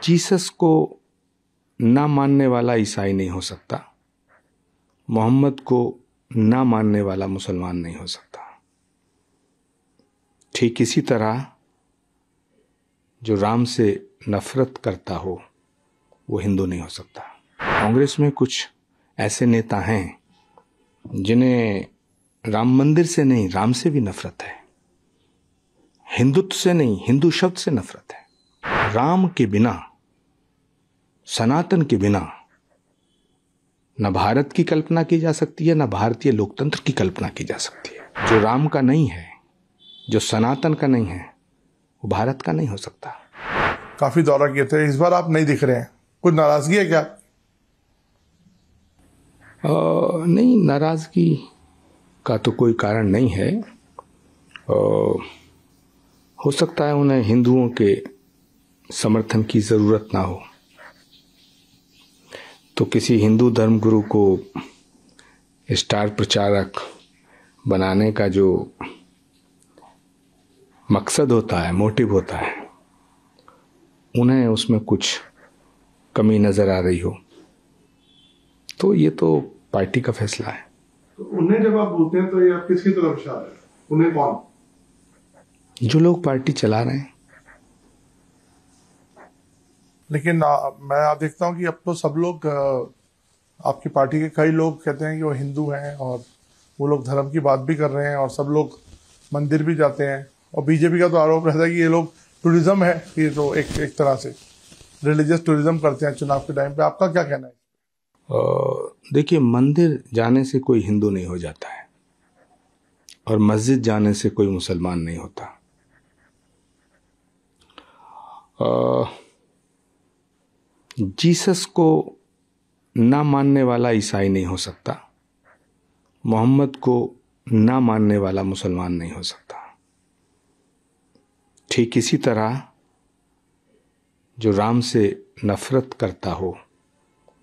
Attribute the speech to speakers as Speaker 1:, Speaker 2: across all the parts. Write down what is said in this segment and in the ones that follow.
Speaker 1: Jesus को ना मानने वाला ईसाई नहीं हो सकता, मोहम्मद को ना मानने वाला मुसलमान नहीं हो सकता। ठीक इसी तरह जो राम से नफरत करता हो वो हिंदू नहीं हो सकता। कांग्रेस में कुछ ऐसे नेता हैं जिन्हें राम मंदिर से नहीं, राम से भी नफरत है, हिंदुत्व से नहीं, हिंदू शब्द से नफरत है। राम के बिना, सनातन के बिना न भारत की कल्पना की जा सकती है, न भारतीय लोकतंत्र की कल्पना की जा सकती है। जो राम का नहीं है, जो सनातन का नहीं है, वो भारत का नहीं हो सकता।
Speaker 2: काफी दौरा किए थे, इस बार आप नहीं दिख रहे हैं, कुछ नाराजगी है क्या?
Speaker 1: नहीं, नाराजगी का तो कोई कारण नहीं है। हो सकता है उन्हें हिंदुओं के समर्थन की जरूरत ना हो, तो किसी हिंदू धर्मगुरु को स्टार प्रचारक बनाने का जो मकसद होता है, मोटिव होता है, उन्हें उसमें कुछ कमी नजर आ रही हो, तो ये तो पार्टी का फैसला है।
Speaker 2: तो उन्हें जब आप बोलते हैं तो ये आप किसकी तरफ इशारा है? उन्हें कौन?
Speaker 1: जो लोग पार्टी चला रहे हैं।
Speaker 2: लेकिन मैं आप देखता हूँ कि अब तो सब लोग, आपकी पार्टी के कई लोग कहते हैं कि वो हिंदू हैं और वो लोग धर्म की बात भी कर रहे हैं और सब लोग मंदिर भी जाते हैं, और बीजेपी का तो आरोप रहता है कि ये लोग टूरिज्म है, ये तो एक तरह से रिलीजियस टूरिज्म करते हैं चुनाव के टाइम पे। आपका क्या कहना है?
Speaker 1: देखिए, मंदिर जाने से कोई हिंदू नहीं हो जाता है और मस्जिद जाने से कोई मुसलमान नहीं होता। जीसस को ना मानने वाला ईसाई नहीं हो सकता, मोहम्मद को ना मानने वाला मुसलमान नहीं हो सकता। ठीक इसी तरह जो राम से नफरत करता हो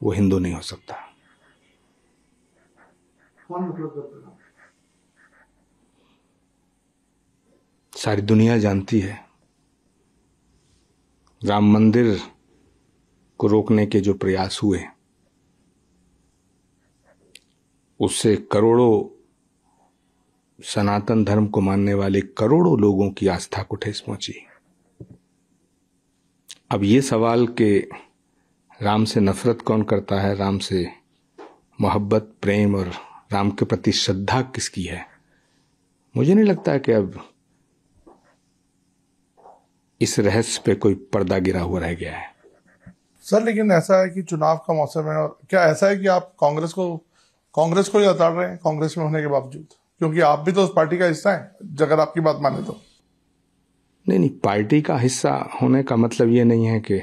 Speaker 1: वो हिंदू नहीं हो सकता।
Speaker 2: कौन नफरत करता है?
Speaker 1: सारी दुनिया जानती है। राम मंदिर को रोकने के जो प्रयास हुए, उससे करोड़ों सनातन धर्म को मानने वाले करोड़ों लोगों की आस्था को ठेस पहुंची। अब ये सवाल कि राम से नफरत कौन करता है, राम से मोहब्बत, प्रेम और राम के प्रति श्रद्धा किसकी है, मुझे नहीं लगता कि अब इस रहस्य पे कोई पर्दा गिरा हुआ रह गया है।
Speaker 2: सर, लेकिन ऐसा है कि चुनाव का मौसम है, और क्या ऐसा है कि आप कांग्रेस को ही उतार रहे हैं कांग्रेस में होने के बावजूद? क्योंकि आप भी तो उस पार्टी का हिस्सा हैं, अगर आपकी बात माने तो।
Speaker 1: नहीं, पार्टी का हिस्सा होने का मतलब ये नहीं है कि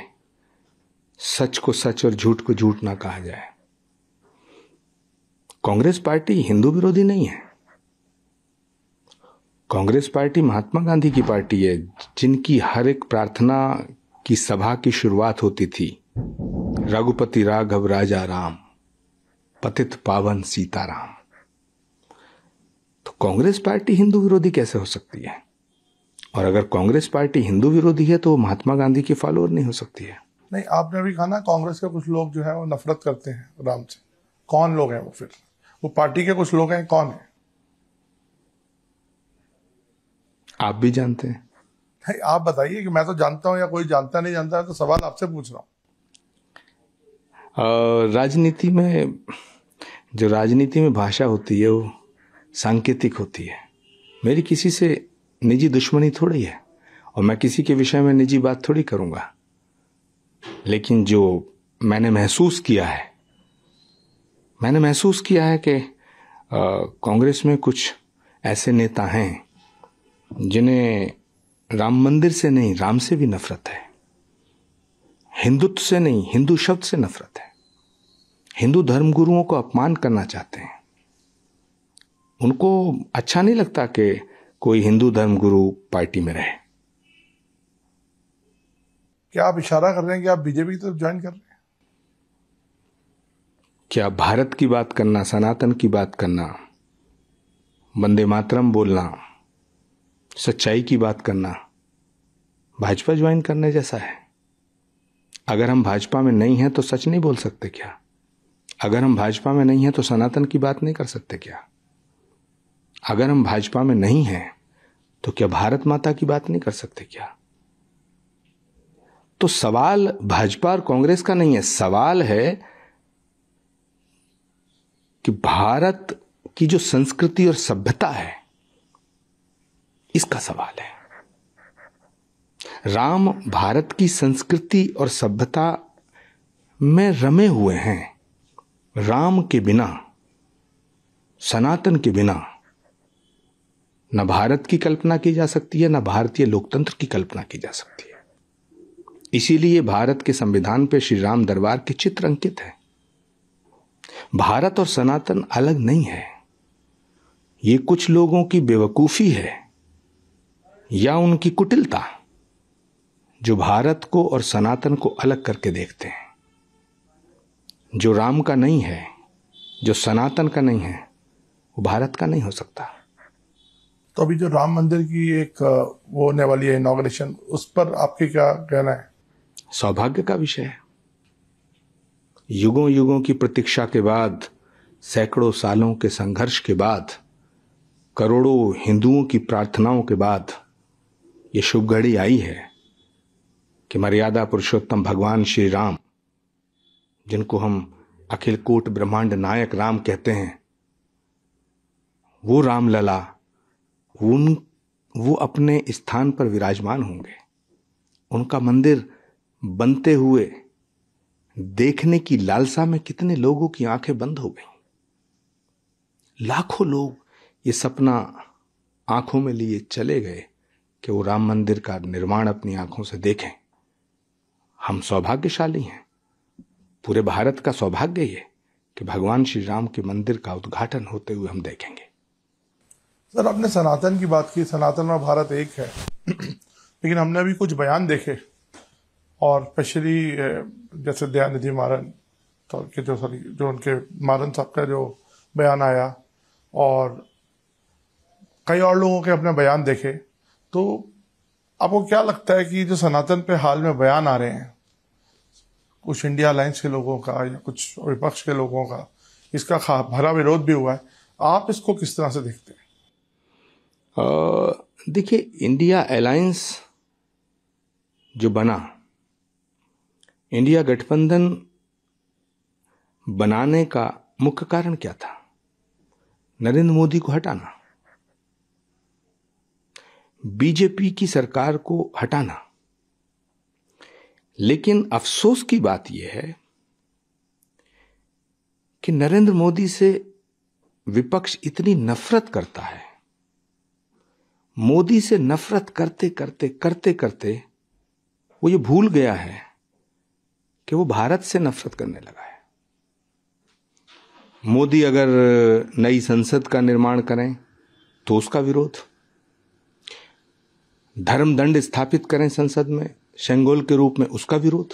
Speaker 1: सच को सच और झूठ को झूठ ना कहा जाए। कांग्रेस पार्टी हिंदू विरोधी नहीं है। कांग्रेस पार्टी महात्मा गांधी की पार्टी है, जिनकी हर एक प्रार्थना की सभा की शुरुआत होती थी, रघुपति राघव राजा राम, पतित पावन सीताराम। तो कांग्रेस पार्टी हिंदू विरोधी कैसे हो सकती है? और अगर कांग्रेस पार्टी हिंदू विरोधी है तो महात्मा गांधी की फॉलोअर नहीं हो सकती है।
Speaker 2: नहीं, आपने अभी कहा ना कांग्रेस के कुछ लोग जो है वो नफरत करते हैं राम से। कौन लोग हैं वो? फिर वो पार्टी के कुछ लोग हैं, कौन है?
Speaker 1: आप भी जानते हैं।
Speaker 2: नहीं, आप बताइए कि मैं तो जानता हूं या कोई जानता नहीं जानता है, तो सवाल आपसे पूछ रहा हूं।
Speaker 1: राजनीति में भाषा होती है वो सांकेतिक होती है। मेरी किसी से निजी दुश्मनी थोड़ी है और मैं किसी के विषय में निजी बात थोड़ी करूंगा, लेकिन जो मैंने महसूस किया है कि कांग्रेस में कुछ ऐसे नेता हैं जिन्हें राम मंदिर से नहीं, राम से भी नफरत है, हिंदुत्व से नहीं, हिंदू शब्द से नफरत है, हिंदू धर्मगुरुओं को अपमान करना चाहते हैं। उनको अच्छा नहीं लगता कि कोई हिंदू धर्मगुरु पार्टी में रहे।
Speaker 2: क्या आप इशारा कर रहे हैं कि आप बीजेपी की तरफ ज्वाइन कर रहे हैं?
Speaker 1: क्या भारत की बात करना, सनातन की बात करना, वंदे मातरम बोलना, सच्चाई की बात करना भाजपा ज्वाइन करने जैसा है? अगर हम भाजपा में नहीं हैं तो सच नहीं बोल सकते क्या? अगर हम भाजपा में नहीं हैं तो सनातन की बात नहीं कर सकते क्या? अगर हम भाजपा में नहीं हैं तो क्या भारत माता की बात नहीं कर सकते क्या? तो सवाल भाजपा और कांग्रेस का नहीं है, सवाल है कि भारत की जो संस्कृति और सभ्यता है, इसका सवाल है। राम भारत की संस्कृति और सभ्यता में रमे हुए हैं। राम के बिना, सनातन के बिना न भारत की कल्पना की जा सकती है, न भारतीय लोकतंत्र की कल्पना की जा सकती है। इसीलिए भारत के संविधान पे श्री राम दरबार के चित्र अंकित है। भारत और सनातन अलग नहीं है। ये कुछ लोगों की बेवकूफी है या उनकी कुटिलता जो भारत को और सनातन को अलग करके देखते हैं। जो राम का नहीं है, जो सनातन का नहीं है, वो भारत का नहीं हो सकता।
Speaker 2: तो अभी जो राम मंदिर की एक वो होने वाली है इनॉग्रेशन, उस पर आपके क्या कहना है?
Speaker 1: सौभाग्य का विषय है। युगों युगों की प्रतीक्षा के बाद, सैकड़ों सालों के संघर्ष के बाद, करोड़ों हिंदुओं की प्रार्थनाओं के बाद ये शुभ घड़ी आई है कि मर्यादा पुरुषोत्तम भगवान श्री राम, जिनको हम अखिल कोट ब्रह्मांड नायक राम कहते हैं, वो रामलला वो अपने स्थान पर विराजमान होंगे। उनका मंदिर बनते हुए देखने की लालसा में कितने लोगों की आंखें बंद हो गई। लाखों लोग ये सपना आंखों में लिए चले गए कि वो राम मंदिर का निर्माण अपनी आंखों से देखें। हम सौभाग्यशाली हैं। पूरे भारत का सौभाग्य ये कि भगवान श्री राम के मंदिर का उद्घाटन होते हुए हम देखेंगे।
Speaker 2: सर, आपने सनातन की बात की, सनातन और भारत एक है लेकिन हमने अभी कुछ बयान देखे, और स्पेशली जैसे दयानिधि मारन के जो उनके मारन साहब का जो बयान आया, और कई और लोगों के अपने बयान देखे, तो आपको क्या लगता है कि जो सनातन पे हाल में बयान आ रहे हैं कुछ इंडिया अलायंस के लोगों का या कुछ विपक्ष के लोगों का, इसका भरा विरोध भी हुआ है, आप इसको किस तरह से देखते हैं?
Speaker 1: देखिए, इंडिया अलायंस जो बना, इंडिया गठबंधन बनाने का मुख्य कारण क्या था? नरेंद्र मोदी को हटाना, बीजेपी की सरकार को हटाना। लेकिन अफसोस की बात यह है कि नरेंद्र मोदी से विपक्ष इतनी नफरत करता है। मोदी से नफरत करते करते करते करते वो ये भूल गया है कि वो भारत से नफरत करने लगा है। मोदी अगर नई संसद का निर्माण करें तो उसका विरोध, धर्म दंड स्थापित करें संसद में शेंगोल के रूप में, उसका विरोध,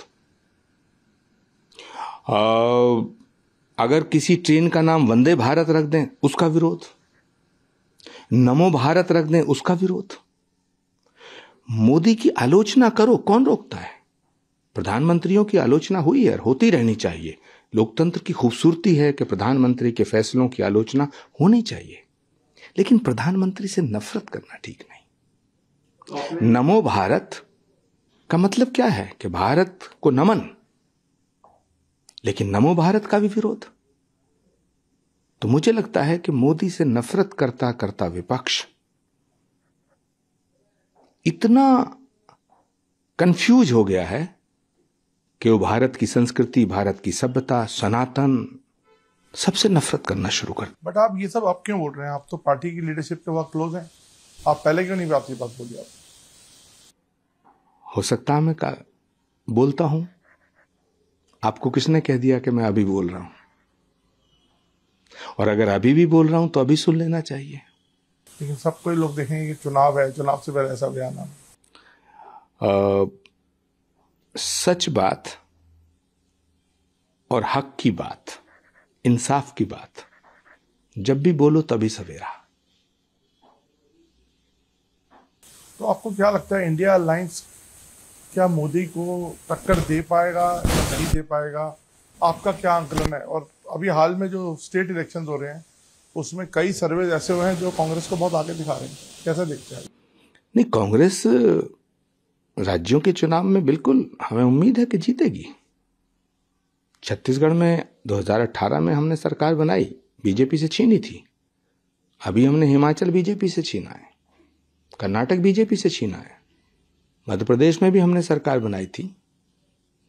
Speaker 1: अगर किसी ट्रेन का नाम वंदे भारत रख दें उसका विरोध, नमो भारत रख दें उसका विरोध। मोदी की आलोचना करो, कौन रोकता है? प्रधानमंत्रियों की आलोचना हुई है और होती रहनी चाहिए। लोकतंत्र की खूबसूरती है कि प्रधानमंत्री के फैसलों की आलोचना होनी चाहिए, लेकिन प्रधानमंत्री से नफरत करना ठीक नहीं। नमो भारत का मतलब क्या है कि भारत को नमन, लेकिन नमो भारत का भी विरोध। तो मुझे लगता है कि मोदी से नफरत करता करता विपक्ष इतना कंफ्यूज हो गया है कि वो भारत की संस्कृति, भारत की सभ्यता, सनातन, सबसे नफरत करना शुरू कर।
Speaker 2: बट आप ये सब आप क्यों बोल रहे हैं? आप तो पार्टी की लीडरशिप के बहुत क्लोज हैं, आप पहले क्यों नहीं आपकी बात बोली? आप
Speaker 1: हो सकता है मैं बोलता हूं, आपको किसने कह दिया कि मैं अभी बोल रहा हूं? और अगर अभी भी बोल रहा हूं तो अभी सुन लेना चाहिए।
Speaker 2: लेकिन सब कोई लोग देखेंगे कि चुनाव है, चुनाव से पहले ऐसा बयान आना।
Speaker 1: सच बात और हक की बात, इंसाफ की बात जब भी बोलो तभी सवेरा।
Speaker 2: तो आपको क्या लगता है इंडिया अलायंस क्या मोदी को टक्कर दे पाएगा या नहीं दे पाएगा? आपका क्या आंकलन है? और अभी हाल में जो स्टेट इलेक्शंस हो रहे हैं उसमें कई सर्वे ऐसे हुए हैं जो कांग्रेस को बहुत आगे दिखा रहे हैं, कैसे देखते हैं?
Speaker 1: नहीं, कांग्रेस राज्यों के चुनाव में बिल्कुल हमें उम्मीद है कि जीतेगी। छत्तीसगढ़ में 2018 में हमने सरकार बनाई, बीजेपी से छीनी थी। अभी हमने हिमाचल बीजेपी से छीना है, कर्नाटक बीजेपी से छीना है, मध्य प्रदेश में भी हमने सरकार बनाई थी,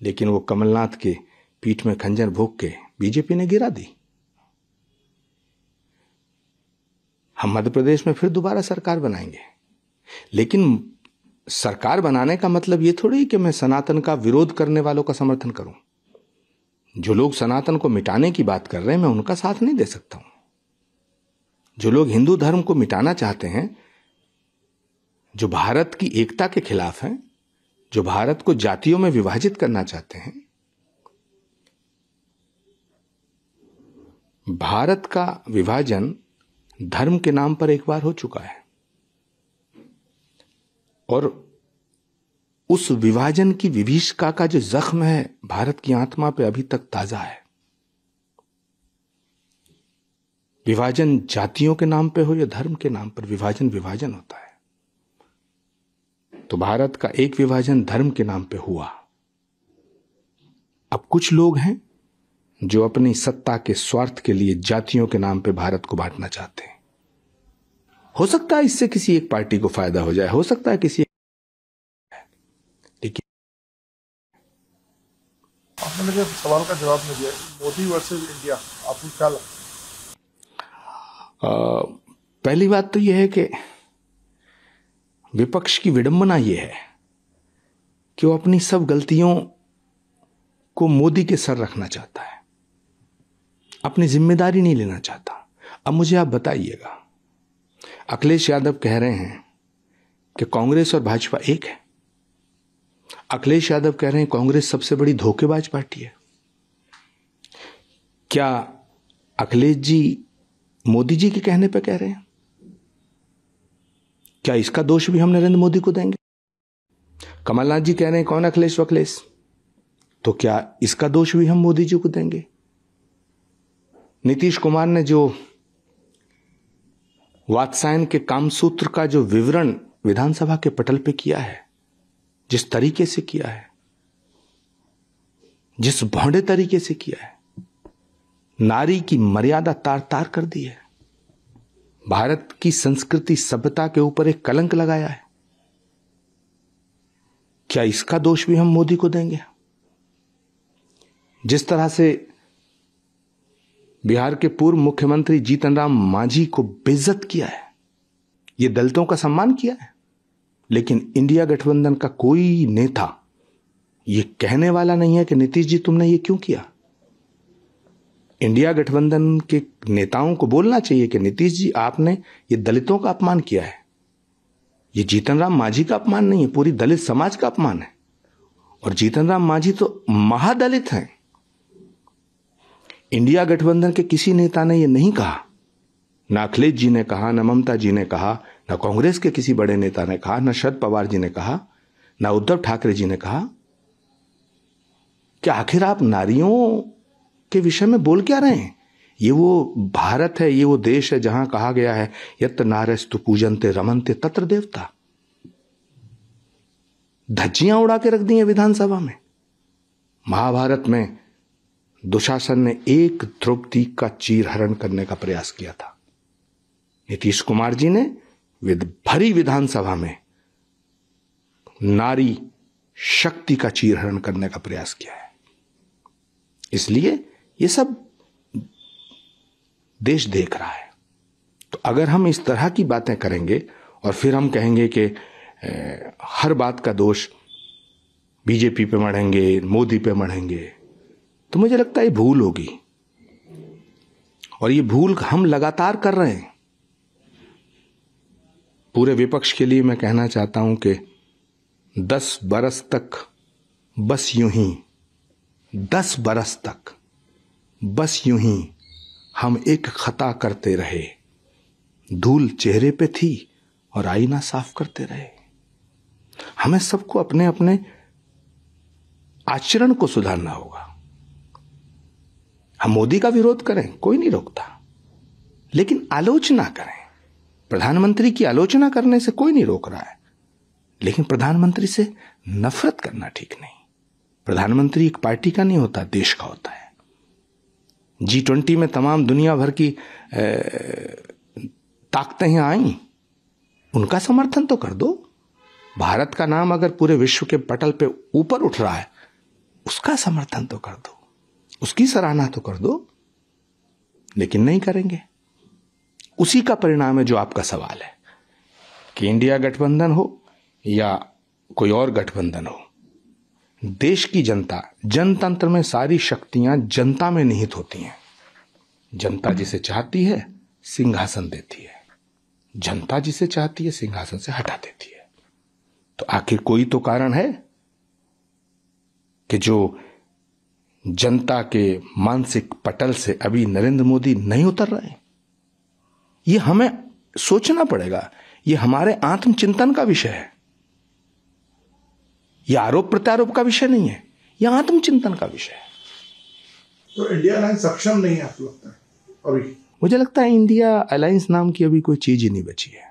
Speaker 1: लेकिन वो कमलनाथ के पीठ में खंजर भोंक के बीजेपी ने गिरा दी। हम मध्य प्रदेश में फिर दोबारा सरकार बनाएंगे, लेकिन सरकार बनाने का मतलब ये थोड़ी कि मैं सनातन का विरोध करने वालों का समर्थन करूं। जो लोग सनातन को मिटाने की बात कर रहे हैं, मैं उनका साथ नहीं दे सकता हूं। जो लोग हिंदू धर्म को मिटाना चाहते हैं, जो भारत की एकता के खिलाफ हैं, जो भारत को जातियों में विभाजित करना चाहते हैं, भारत का विभाजन धर्म के नाम पर एक बार हो चुका है और उस विभाजन की विभीषिका का जो जख्म है भारत की आत्मा पे अभी तक ताजा है। विभाजन जातियों के नाम पे हो या धर्म के नाम पर, विभाजन विभाजन होता है। तो भारत का एक विभाजन धर्म के नाम पे हुआ। अब कुछ लोग हैं जो अपनी सत्ता के स्वार्थ के लिए जातियों के नाम पे भारत को बांटना चाहते हैं। हो सकता है इससे किसी एक पार्टी को फायदा हो जाए, हो सकता है किसी, लेकिन
Speaker 2: आपने मुझे सवाल का जवाब नहीं दिया। मोदी वर्सेस इंडिया, आपको क्या लगता है?
Speaker 1: पहली बात तो यह है कि विपक्ष की विडंबना यह है कि वो अपनी सब गलतियों को मोदी के सर रखना चाहता है, अपनी जिम्मेदारी नहीं लेना चाहता। अब मुझे आप बताइएगा, अखिलेश यादव कह रहे हैं कि कांग्रेस और भाजपा एक है। अखिलेश यादव कह रहे हैं कांग्रेस सबसे बड़ी धोखेबाज पार्टी है। क्या अखिलेश जी मोदी जी के कहने पर कह रहे हैं? क्या इसका दोष भी हम नरेंद्र मोदी को देंगे? कमलनाथ जी कह रहे हैं कौन अखिलेश वखिलेश, तो क्या इसका दोष भी हम मोदी जी को देंगे? नीतीश कुमार ने जो वात्सायन के कामसूत्र का जो विवरण विधानसभा के पटल पे किया है, जिस तरीके से किया है, जिस भौंडे तरीके से किया है, नारी की मर्यादा तार तार कर दी है, भारत की संस्कृति सभ्यता के ऊपर एक कलंक लगाया है। क्या इसका दोष भी हम मोदी को देंगे? जिस तरह से बिहार के पूर्व मुख्यमंत्री जीतन राम मांझी को बेइज्जत किया है, यह दलितों का सम्मान किया है, लेकिन इंडिया गठबंधन का कोई नेता यह कहने वाला नहीं है कि नीतीश जी तुमने ये क्यों किया। इंडिया गठबंधन के नेताओं को बोलना चाहिए कि नीतीश जी आपने ये दलितों का अपमान किया है, ये जीतन राम मांझी का अपमान नहीं है, पूरी दलित समाज का अपमान है। और जीतन राम मांझी तो महादलित हैं। इंडिया गठबंधन के किसी नेता ने यह नहीं कहा, ना अखिलेश जी ने कहा, ना ममता जी ने कहा, ना कांग्रेस के किसी बड़े नेता ने कहा, ना शरद पवार जी ने कहा, ना उद्धव ठाकरे जी ने कहा। क्या आखिर आप नारियों के विषय में बोल क्या रहे हैं? ये वो भारत है, ये वो देश है जहां कहा गया है यत्र नारस्तु पूजन्ते रमन्ते तत्र देवता। धज्जियां उड़ा के रख दी हैं विधानसभा में। महाभारत में दुशासन ने एक द्रौपदी का चीरहरण करने का प्रयास किया था। नीतीश कुमार जी ने भरी विधानसभा में नारी शक्ति का चीरहरण करने का प्रयास किया है। इसलिए ये सब देश देख रहा है। तो अगर हम इस तरह की बातें करेंगे और फिर हम कहेंगे कि हर बात का दोष बीजेपी पे मढ़ेंगे, मोदी पे मढ़ेंगे, तो मुझे लगता है ये भूल होगी। और ये भूल हम लगातार कर रहे हैं। पूरे विपक्ष के लिए मैं कहना चाहता हूं कि 10 बरस तक बस यूं ही 10 बरस तक बस यूं ही हम एक खता करते रहे, धूल चेहरे पे थी और आईना साफ करते रहे। हमें सबको अपने अपने आचरण को सुधारना होगा। हम मोदी का विरोध करें, कोई नहीं रोकता, लेकिन आलोचना करें। प्रधानमंत्री की आलोचना करने से कोई नहीं रोक रहा है, लेकिन प्रधानमंत्री से नफरत करना ठीक नहीं। प्रधानमंत्री एक पार्टी का नहीं होता, देश का होता है। G20 में तमाम दुनिया भर की ताकतें आई, उनका समर्थन तो कर दो। भारत का नाम अगर पूरे विश्व के पटल पे ऊपर उठ रहा है, उसका समर्थन तो कर दो, उसकी सराहना तो कर दो, लेकिन नहीं करेंगे। उसी का परिणाम है जो आपका सवाल है कि इंडिया गठबंधन हो या कोई और गठबंधन हो, देश की जनता, जनतंत्र में सारी शक्तियां जनता में निहित होती हैं। जनता जिसे चाहती है सिंहासन देती है, जनता जिसे चाहती है सिंहासन से हटा देती है। तो आखिर कोई तो कारण है कि जो जनता के मानसिक पटल से अभी नरेंद्र मोदी नहीं उतर रहे। ये हमें सोचना पड़ेगा, ये हमारे आत्मचिंतन का विषय है। यह आरोप प्रत्यारोप का विषय नहीं है, यह आत्मचिंतन का विषय है।
Speaker 2: तो इंडिया अलायंस सक्षम नहीं है आपको लगता है अभी?
Speaker 1: मुझे लगता है इंडिया अलायंस नाम की अभी कोई चीज ही नहीं बची है।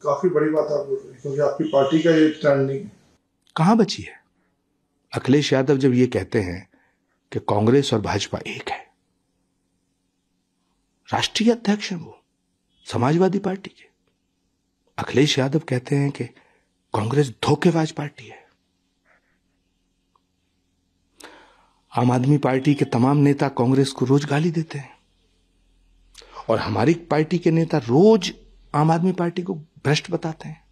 Speaker 2: काफी बड़ी बात आप बोल रहे हैं, क्योंकि आपकी पार्टी का ये स्टैंड नहीं है।
Speaker 1: कहां बची है? अखिलेश यादव जब ये कहते हैं कि कांग्रेस और भाजपा एक है, राष्ट्रीय अध्यक्ष हैं वो समाजवादी पार्टी के। अखिलेश यादव कहते हैं कि कांग्रेस धोखेबाज पार्टी है। आम आदमी पार्टी के तमाम नेता कांग्रेस को रोज गाली देते हैं, और हमारी पार्टी के नेता रोज आम आदमी पार्टी को भ्रष्ट बताते हैं।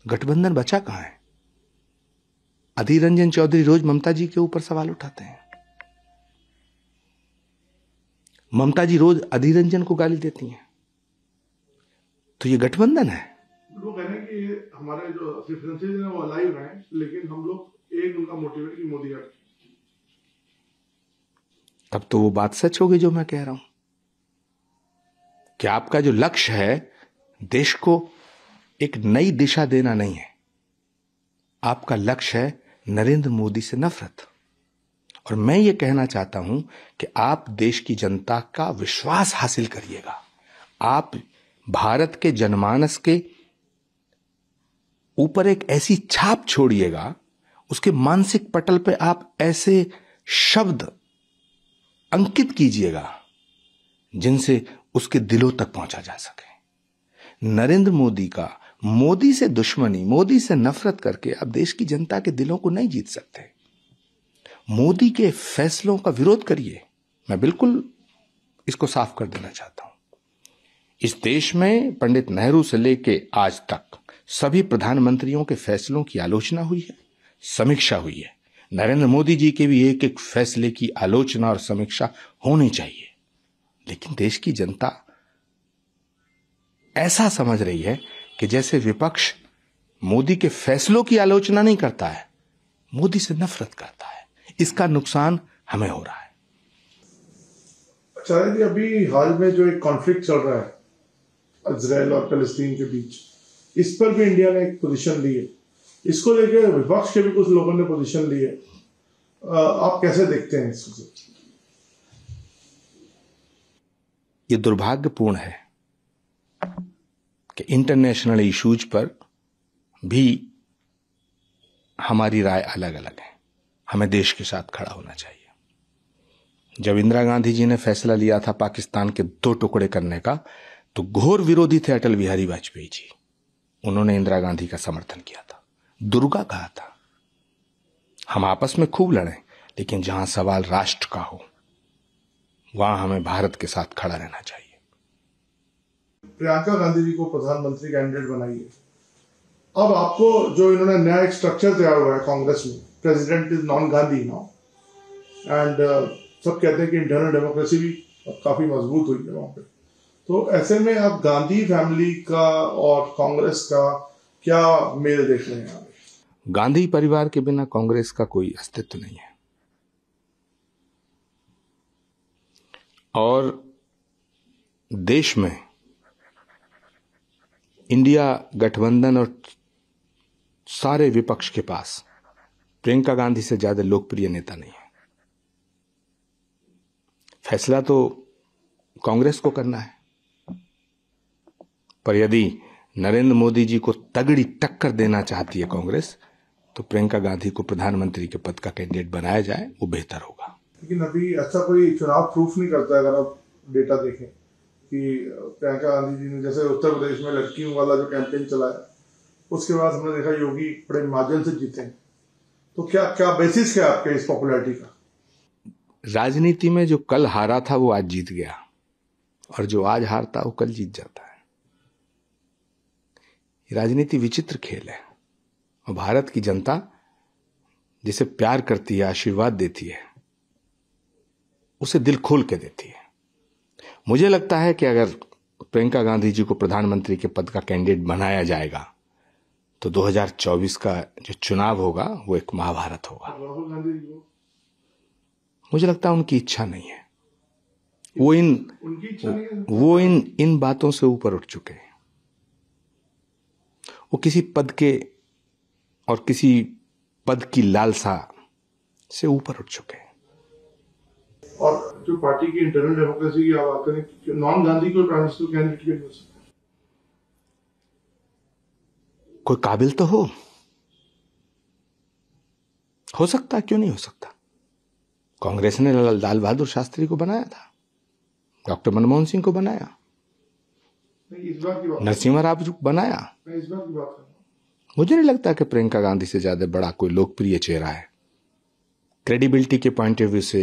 Speaker 1: गठबंधन बचा कहां है? अधीर रंजन चौधरी रोज ममता जी के ऊपर सवाल उठाते हैं, ममता जी रोज अधीर रंजन को गाली देती हैं। तो ये गठबंधन है।
Speaker 2: लोग कह रहे हैं कि हमारे जो प्रेफरेंसेस हैं वो अलाइव हैं, लेकिन हम लोग एक उनका मोटिव है कि मोदी का।
Speaker 1: तब तो वो बात सच होगी जो मैं कह रहा हूं कि आपका जो लक्ष्य है देश को एक नई दिशा देना नहीं है, आपका लक्ष्य है नरेंद्र मोदी से नफरत। और मैं ये कहना चाहता हूं कि आप देश की जनता का विश्वास हासिल करिएगा। आप भारत के जनमानस के ऊपर एक ऐसी छाप छोड़िएगा, उसके मानसिक पटल पे आप ऐसे शब्द अंकित कीजिएगा जिनसे उसके दिलों तक पहुंचा जा सके। नरेंद्र मोदी का मोदी से दुश्मनी, मोदी से नफरत करके आप देश की जनता के दिलों को नहीं जीत सकते। मोदी के फैसलों का विरोध करिए। मैं बिल्कुल इसको साफ कर देना चाहता हूं। इस देश में पंडित नेहरू से लेके आज तक सभी प्रधानमंत्रियों के फैसलों की आलोचना हुई है, समीक्षा हुई है। नरेंद्र मोदी जी के भी एक एक फैसले की आलोचना और समीक्षा होनी चाहिए। लेकिन देश की जनता ऐसा समझ रही है कि जैसे विपक्ष मोदी के फैसलों की आलोचना नहीं करता है, मोदी से नफरत करता है। इसका नुकसान हमें हो रहा है।
Speaker 2: अच्छा जी, अभी हाल में जो एक कॉन्फ्लिक्ट चल रहा है इजराइल और फिलिस्तीन के बीच, इस पर भी इंडिया ने एक पोजीशन ली है। इसको लेकर विपक्ष के भी कुछ लोगों ने पोजीशन ली है। आप कैसे देखते हैं इसको?
Speaker 1: ये दुर्भाग्यपूर्ण है कि इंटरनेशनल इश्यूज पर भी हमारी राय अलग अलग है। हमें देश के साथ खड़ा होना चाहिए। जब इंदिरा गांधी जी ने फैसला लिया था पाकिस्तान के 2 टुकड़े करने का, तो घोर विरोधी थे अटल बिहारी वाजपेयी जी। उन्होंने इंदिरा गांधी का समर्थन किया था, दुर्गा कहा था। हम आपस में खूब लड़े, लेकिन जहां सवाल राष्ट्र का हो वहां हमें भारत के साथ खड़ा रहना चाहिए।
Speaker 2: प्रियंका गांधी जी को प्रधानमंत्री कैंडिडेट बनाइए। अब आपको जो इन्होंने नया एक स्ट्रक्चर तैयार हुआ है कांग्रेस में, president is non Gandhi now, and सब कहते हैं कि इंटरनल डेमोक्रेसी भी काफी मजबूत हुई है वहां पे। तो ऐसे में आप गांधी फैमिली का और कांग्रेस का क्या मेल देख रहे हैं?
Speaker 1: गांधी परिवार के बिना कांग्रेस का कोई अस्तित्व नहीं है। और देश में इंडिया गठबंधन और सारे विपक्ष के पास प्रियंका गांधी से ज्यादा लोकप्रिय नेता नहीं है। फैसला तो कांग्रेस को करना है, पर यदि नरेंद्र मोदी जी को तगड़ी टक्कर देना चाहती है कांग्रेस, तो प्रियंका गांधी को प्रधानमंत्री के पद का कैंडिडेट बनाया जाए, वो बेहतर होगा।
Speaker 2: लेकिन अभी ऐसा कोई चुनाव प्रूफ नहीं करता है। अगर आप डेटा देखें कि प्रियंका गांधी जी ने जैसे उत्तर प्रदेश में लड़कियों वाला जो कैंपेन चलाया, उसके बाद हमने देखा योगी बड़े मार्जिन से जीते। तो क्या बेसिस क्या आपके इस पॉपुलैरिटी का?
Speaker 1: राजनीति में जो कल हारा था वो आज जीत गया, और जो आज हारता वो कल जीत जाता है। राजनीति विचित्र खेल है, और भारत की जनता जिसे प्यार करती है, आशीर्वाद देती है, उसे दिल खोल के देती है। मुझे लगता है कि अगर प्रियंका गांधी जी को प्रधानमंत्री के पद का कैंडिडेट बनाया जाएगा तो 2024 का जो चुनाव होगा वो एक महाभारत होगा।
Speaker 2: राहुल गांधी जी को
Speaker 1: मुझे लगता है उनकी इच्छा नहीं है।
Speaker 2: उनकी इच्छा नहीं है।
Speaker 1: वो इन बातों से ऊपर उठ चुके हैं। वो किसी पद के और किसी पद की लालसा से ऊपर उठ चुके हैं।
Speaker 2: और जो पार्टी की इंटरनल डेमोक्रेसी की बात करें, नॉन गांधी को प्राइम मिनिस्टर कैंडिडेट क्यों नहीं हो सकता?
Speaker 1: कोई काबिल तो हो सकता है, क्यों नहीं हो सकता? कांग्रेस ने लाल बहादुर शास्त्री को बनाया था, डॉक्टर मनमोहन सिंह को बनाया,
Speaker 2: इस बात की बात
Speaker 1: नरसिम्हा राव को बनाया।
Speaker 2: मैं इस बात की बात कर रहा हूं।
Speaker 1: मुझे नहीं लगता कि प्रियंका गांधी से ज्यादा बड़ा कोई लोकप्रिय चेहरा है। क्रेडिबिलिटी के पॉइंट ऑफ व्यू से,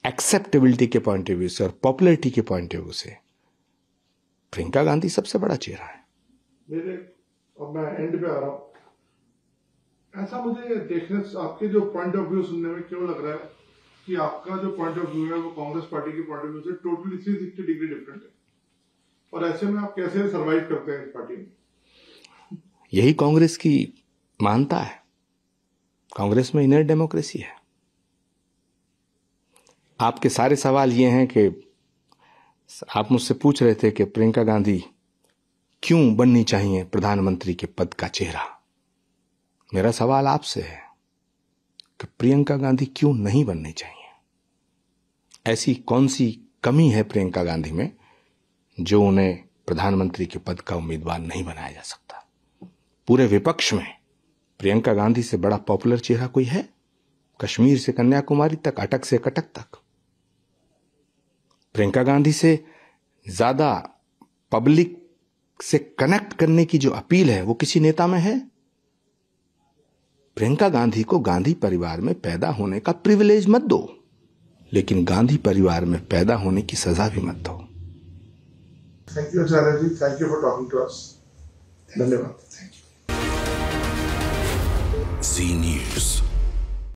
Speaker 1: एक्सेप्टेबिलिटी के पॉइंट ऑफ व्यू से और पॉपुलैरिटी के पॉइंट ऑफ व्यू से प्रियंका गांधी सबसे बड़ा चेहरा है।
Speaker 2: अब मैं एंड पे आ रहा हूं। ऐसा मुझे देखने आपके जो पॉइंट ऑफ व्यू सुनने में क्यों लग रहा है कि आपका जो पॉइंट ऑफ व्यू है वो कांग्रेस पार्टी के पॉइंट ऑफ व्यू से टोटली 360 डिग्री डिफरेंट है, और ऐसे में आप कैसे सर्वाइव करते हैं इस पार्टी में?
Speaker 1: यही कांग्रेस की मानता है। कांग्रेस में इनर डेमोक्रेसी है। आपके सारे सवाल ये हैं कि आप मुझसे पूछ रहे थे कि प्रियंका गांधी क्यों बननी चाहिए प्रधानमंत्री के पद का चेहरा। मेरा सवाल आपसे है कि प्रियंका गांधी क्यों नहीं बननी चाहिए? ऐसी कौन सी कमी है प्रियंका गांधी में जो उन्हें प्रधानमंत्री के पद का उम्मीदवार नहीं बनाया जा सकता? पूरे विपक्ष में प्रियंका गांधी से बड़ा पॉपुलर चेहरा कोई है? कश्मीर से कन्याकुमारी तक, अटक से कटक तक, प्रियंका गांधी से ज्यादा पब्लिक से कनेक्ट करने की जो अपील है वो किसी नेता में है? प्रियंका गांधी को गांधी परिवार में पैदा होने का प्रिविलेज मत दो, लेकिन गांधी परिवार में पैदा होने की सजा भी मत दो।
Speaker 2: Thank you Acharya ji, thank you for talking to us. धन्यवाद।
Speaker 3: Zee News.